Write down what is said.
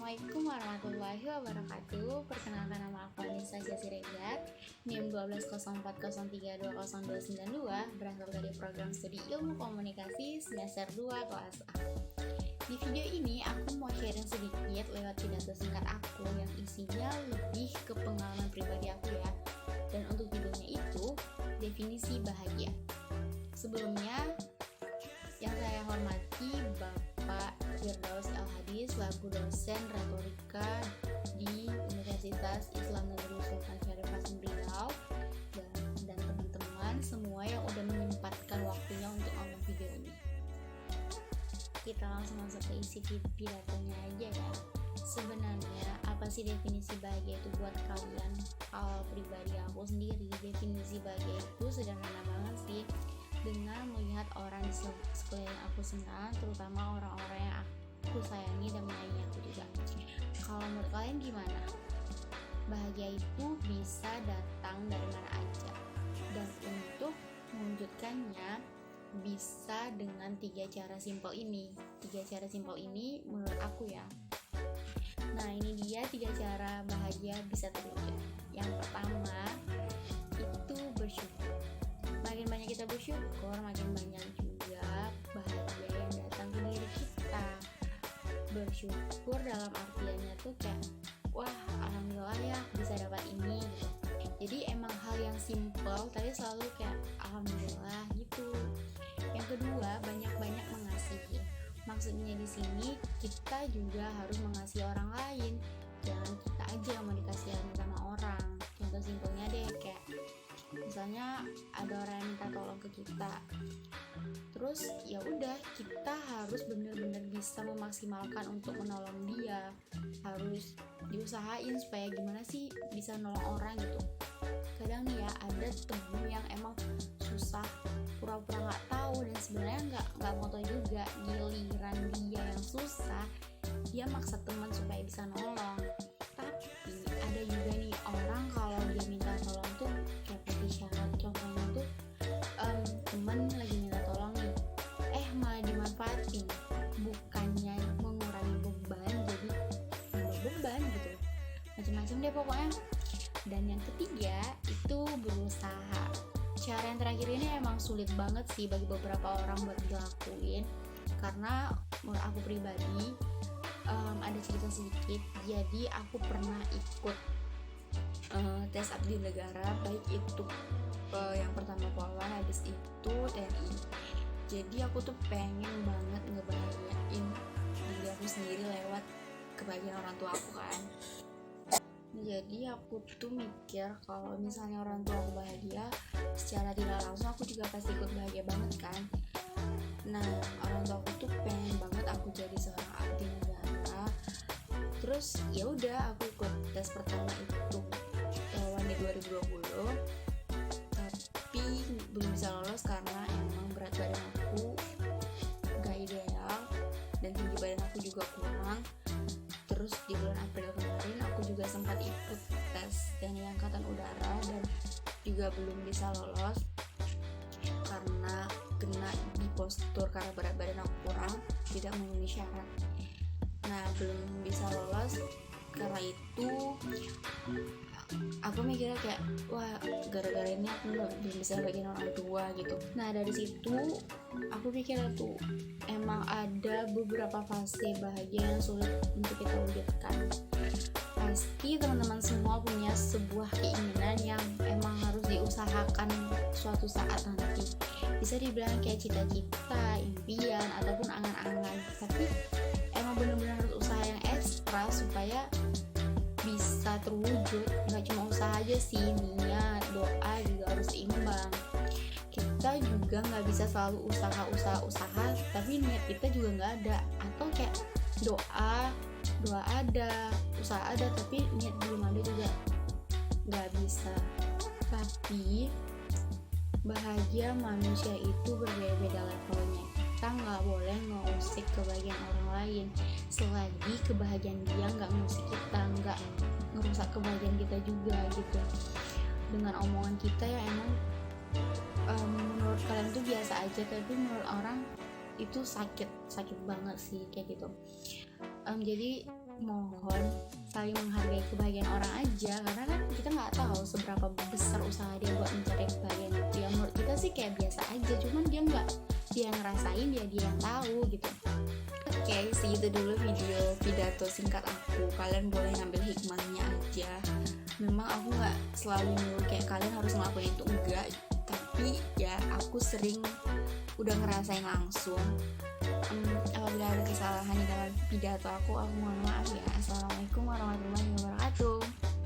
Assalamualaikum warahmatullahi wabarakatuh. Perkenalkan, nama aku Anissa Siregar, NIM 120403200292, berasal dari program studi Ilmu Komunikasi semester 2 kelas A. Di video ini aku mau sharing sedikit lewat pidato singkat aku yang isinya lebih ke pengalaman pribadi aku ya. Dan untuk videonya itu definisi bahagia. Sebelumnya yang saya hormati Bapak Firdaus Al-Hadis selaku dosen retorika di Universitas Islam Negeri Sultan Syarif Hasanuddin Riau dan teman-teman semua yang udah menyempatkan waktunya untuk nonton video ini. Kita langsung masuk ke isi pidatonya aja ya. Sebenarnya apa sih definisi bahagia itu buat kalian? Kalau pribadi aku sendiri, definisi bahagia itu sederhana banget sih. Dengan melihat orang di sekeliling aku senang, terutama orang-orang yang aku sayangi dan menyayangi aku juga. Kalau menurut kalian gimana? Bahagia itu bisa datang dari mana aja, dan untuk mewujudkannya bisa dengan 3 cara simpel ini. 3 cara simpel ini menurut aku ya. Nah, ini dia 3 cara bahagia bisa terwujud. Yang pertama itu bersyukur. Makin banyak kita bersyukur, makin banyak juga bahagia yang datang ke diri kita. Bersyukur dalam artiannya tuh kayak, wah alhamdulillah ya bisa dapat ini gitu. Jadi emang hal yang simple tapi selalu kayak alhamdulillah gitu. Yang kedua, banyak-banyak mengasihi. Maksudnya di sini kita juga harus mengasihi orang lain. Jangan kita aja yang mau dikasihin sama orang. Contoh simpelnya deh, kayak misalnya ada orang yang minta tolong ke kita, terus ya udah kita harus benar-benar bisa memaksimalkan untuk menolong dia, harus diusahain supaya gimana sih bisa nolong orang gitu. Kadang nih ya ada temen yang emang susah, pura-pura nggak tahu dan sebenarnya nggak mau tahu juga, giliran dia yang susah dia maksa teman supaya bisa nolong. Tapi ada juga nih orang kalau dia minta tolong tuh kayak pakai syarat. Contohnya tuh temen lagi minta tolong nih, malah dimanfaatin, bukannya mengurangi beban jadi nambah beban gitu, macam-macam deh pokoknya. Dan yang ketiga itu berusaha. Cara yang terakhir ini emang sulit banget sih bagi beberapa orang buat dilakuin, karena menurut aku pribadi ada cerita sedikit. Jadi aku pernah ikut tes abdi negara, baik itu yang pertama Polwan, habis itu TNI. Jadi aku tuh pengen banget ngebahagiain diri aku sendiri lewat kebahagiaan orang tua aku kan. Jadi aku tuh mikir kalau misalnya orang tua aku bahagia, secara tidak langsung aku juga pasti ikut bahagia banget kan. Nah, orang tua aku tuh pengen banget aku jadi seorang abdi negara. Terus ya udah aku ikut tes pertama itu di 2020, tapi belum bisa lolos karena emang berat badan aku gak ideal dan tinggi badan aku juga kurang. Terus di bulan April kemarin aku juga sempat ikut tes TNI Angkatan Udara dan juga belum bisa lolos karena kena di postur karena berat badan aku kurang, tidak memenuhi syarat. Nah, belum bisa lolos karena itu aku mikirnya kayak, wah gara-gara ini aku belum bisa bagian orang tua gitu. Nah, dari situ aku pikir tuh emang ada beberapa fase bahagia yang sulit untuk kita wujudkan. Pasti teman-teman semua punya sebuah keinginan yang emang harus diusahakan suatu saat nanti. Bisa dibilang kayak cita-cita, impian, ataupun angan-angan. Tapi emang benar-benar harus usaha yang ekstra supaya bisa terwujud. Nggak cuma usaha aja sih, niat, doa juga harus seimbang. Kita juga nggak bisa selalu usaha tapi niat kita juga nggak ada, atau kayak doa ada, usaha ada tapi niat belum ada juga nggak bisa. Tapi bahagia manusia itu berbeda-beda levelnya. Kita nggak boleh ngusik kebahagiaan orang lain selagi kebahagiaan dia nggak ngusik kita, nggak ngerusak kebahagiaan kita juga gitu. Dengan omongan kita yang emang menurut kalian tuh biasa aja, tapi menurut orang itu sakit banget sih kayak gitu. Jadi mohon saling menghargai kebahagiaan orang aja, karena kan kita nggak tahu seberapa besar usaha dia buat mencari kebahagiaan itu. Ya menurut kita sih kayak biasa aja, cuman dia ngerasain, dia yang tahu gitu. Oke, segitu dulu video pidato singkat aku. Kalian boleh ngambil hikmahnya aja. Memang aku nggak selalu nyuruh kayak kalian harus ngelakuin itu, enggak, tapi ya aku sering udah ngerasain langsung. Apabila ada kesalahan di dalam pidato aku mohon maaf ya. Assalamualaikum warahmatullahi wabarakatuh.